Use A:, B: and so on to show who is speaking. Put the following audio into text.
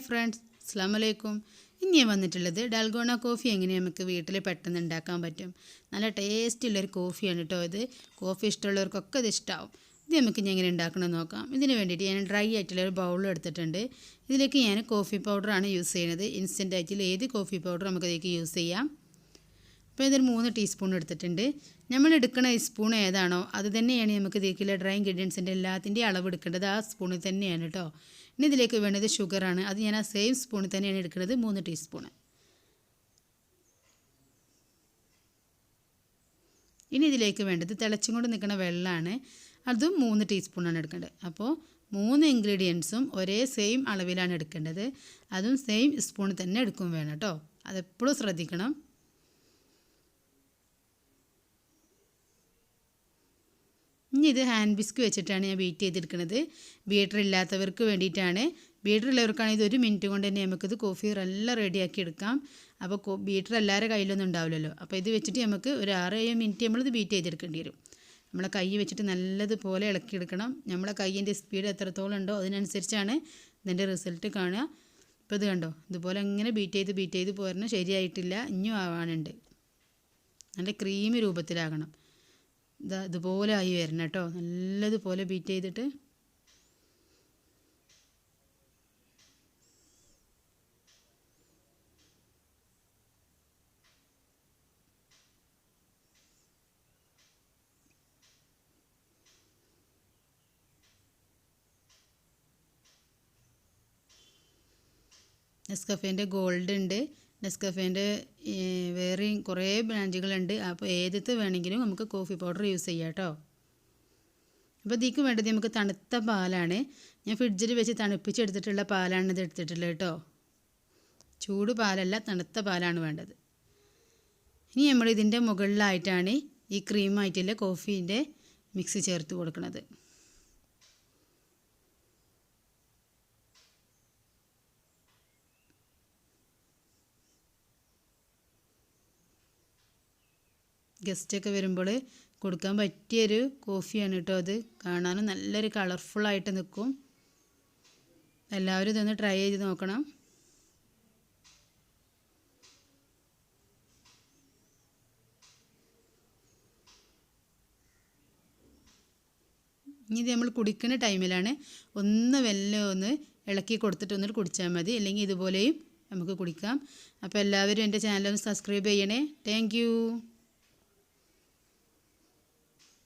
A: Friends, അസ്സലാമു അലൈക്കും. ഇനി ഞാൻ വന്നിട്ടുള്ളത് ഡാൽഗോണ കോഫി എങ്ങനെ നമുക്ക് വീട്ടിൽ പെട്ടെന്ന് ഉണ്ടാക്കാൻ പറ്റും. നല്ല ടേസ്റ്റുള്ളൊരു കോഫിയാണ് കേട്ടോ ഇത്. കോഫി ഇഷ്ടമുള്ളവർക്കൊക്കെ ഇത് ഇഷ്ടമാവും. ഇത് നമുക്ക് ഞാൻ എങ്ങനെ ഉണ്ടാക്കണമെന്ന് നോക്കാം. ഇതിന് വേണ്ടിയിട്ട് ഞാൻ ഡ്രൈ ആയിട്ടുള്ളൊരു ബൗൾ എടുത്തിട്ടുണ്ട്. ഇതിലേക്ക് ഞാൻ കോഫി പൗഡറാണ് യൂസ് ചെയ്യുന്നത്. ഇൻസ്റ്റൻ്റ് ആയിട്ടുള്ള ഏത് കോഫി പൗഡർ നമുക്കതിലേക്ക് യൂസ് ചെയ്യാം. അപ്പോൾ ഇതൊരു 3 ടീസ്പൂൺ എടുത്തിട്ടുണ്ട്. നമ്മൾ എടുക്കുന്ന ഈ സ്പൂൺ ഏതാണോ അത് തന്നെയാണ് നമുക്ക് ഇതിലേക്കുള്ള ഡ്രൈ ഇൻഗ്രീഡിയൻസിൻ്റെ എല്ലാത്തിൻ്റെയും അളവ് എടുക്കേണ്ടത്. ആ സ്പൂണിൽ തന്നെയാണ് കേട്ടോ. ഇനി ഇതിലേക്ക് വേണ്ടത് ഷുഗറാണ്. അത് ഞാൻ ആ സെയിം സ്പൂണിൽ തന്നെയാണ് എടുക്കുന്നത്, 3 ടീസ്പൂൺ. ഇനി ഇതിലേക്ക് വേണ്ടത് തിളച്ചും കൊണ്ട് നിൽക്കുന്ന വെള്ളമാണ്. അതും 3 ടീസ്പൂണാണ് എടുക്കേണ്ടത്. അപ്പോൾ 3 ഇൻഗ്രീഡിയൻസും ഒരേ സെയിം അളവിലാണ് എടുക്കേണ്ടത്. അതും സെയിം സ്പൂണിൽ തന്നെ എടുക്കും വേണം കേട്ടോ. അതെപ്പോഴും ശ്രദ്ധിക്കണം. ഇനി ഇത് ഹാൻഡ് വിസ്ക് വെച്ചിട്ടാണ് ഞാൻ ബീറ്റ് ചെയ്തെടുക്കുന്നത്. ബീറ്റർ ഇല്ലാത്തവർക്ക് വേണ്ടിയിട്ടാണ്. ബീറ്റർ ഉള്ളവർക്കാണെങ്കിൽ ഇത് 1 മിനിറ്റ് കൊണ്ട് തന്നെ നമുക്കിത് കോഫി എല്ലാം റെഡിയാക്കി എടുക്കാം. അപ്പോൾ ബീറ്റർ എല്ലാവരുടെ കയ്യിലൊന്നും ഉണ്ടാവില്ലല്ലോ. അപ്പോൾ ഇത് വെച്ചിട്ട് നമുക്ക് ഒരു 6-7 മിനിറ്റ് നമ്മളിത് ബീറ്റ് ചെയ്തെടുക്കേണ്ടി വരും. നമ്മളെ കൈ വെച്ചിട്ട് നല്ലതുപോലെ ഇളക്കിയെടുക്കണം. നമ്മളെ കൈയിൻ്റെ സ്പീഡ് എത്രത്തോളം ഉണ്ടോ അതിനനുസരിച്ചാണ് ഇതിൻ്റെ റിസൾട്ട് കാണുക. ഇപ്പോൾ ഇത് കണ്ടോ, ഇതുപോലെ ഇങ്ങനെ ബീറ്റ് ചെയ്ത് പോരണം. ശരിയായിട്ടില്ല, ഇനിയും ആവാനുണ്ട്. നല്ല ക്രീമി രൂപത്തിലാകണം. ഇതുപോലെ ആയി വരണം കേട്ടോ. നല്ലതുപോലെ ബീറ്റ് ചെയ്തിട്ട് നെസ്കഫേൻ്റെ ഗോൾഡ് ഉണ്ട്. നെസ്കഫേൻ്റെ വേറെയും കുറേ ബ്രാൻഡുകളുണ്ട്. അപ്പോൾ ഏതൊക്കെ വേണമെങ്കിലും നമുക്ക് കോഫി പൗഡർ യൂസ് ചെയ്യാം കേട്ടോ. അപ്പോൾ ഇതിലേക്ക് വേണ്ടത് നമുക്ക് തണുത്ത പാലാണ്. ഞാൻ ഫ്രിഡ്ജിൽ വെച്ച് തണുപ്പിച്ചെടുത്തിട്ടുള്ള പാലാണ് ഇത് എടുത്തിട്ടുള്ളത് കേട്ടോ. ചൂട് പാലല്ല, തണുത്ത പാലാണ് വേണ്ടത്. ഇനി നമ്മൾ ഇതിൻ്റെ മുകളിലായിട്ടാണ് ഈ ക്രീമായിട്ടുള്ള കോഫീൻ്റെ മിക്സ് ചേർത്ത് കൊടുക്കുന്നത്. ഗസ്റ്റൊക്കെ വരുമ്പോൾ കൊടുക്കാൻ പറ്റിയൊരു കോഫിയാണ് കേട്ടോ അത്. കാണാനും നല്ലൊരു കളർഫുള്ളായിട്ട് നിൽക്കും. എല്ലാവരും ഇതൊന്ന് ട്രൈ ചെയ്ത് നോക്കണം. ഇനി ഇത് നമ്മൾ കുടിക്കുന്ന ടൈമിലാണ് ഒന്ന് ഇളക്കി കൊടുത്തിട്ട് ഒന്നിട്ട് കുടിച്ചാൽ മതി. അല്ലെങ്കിൽ ഇതുപോലെയും നമുക്ക് കുടിക്കാം. അപ്പോൾ എല്ലാവരും എൻ്റെ ചാനലൊന്ന് സബ്സ്ക്രൈബ് ചെയ്യണേ. Thank you.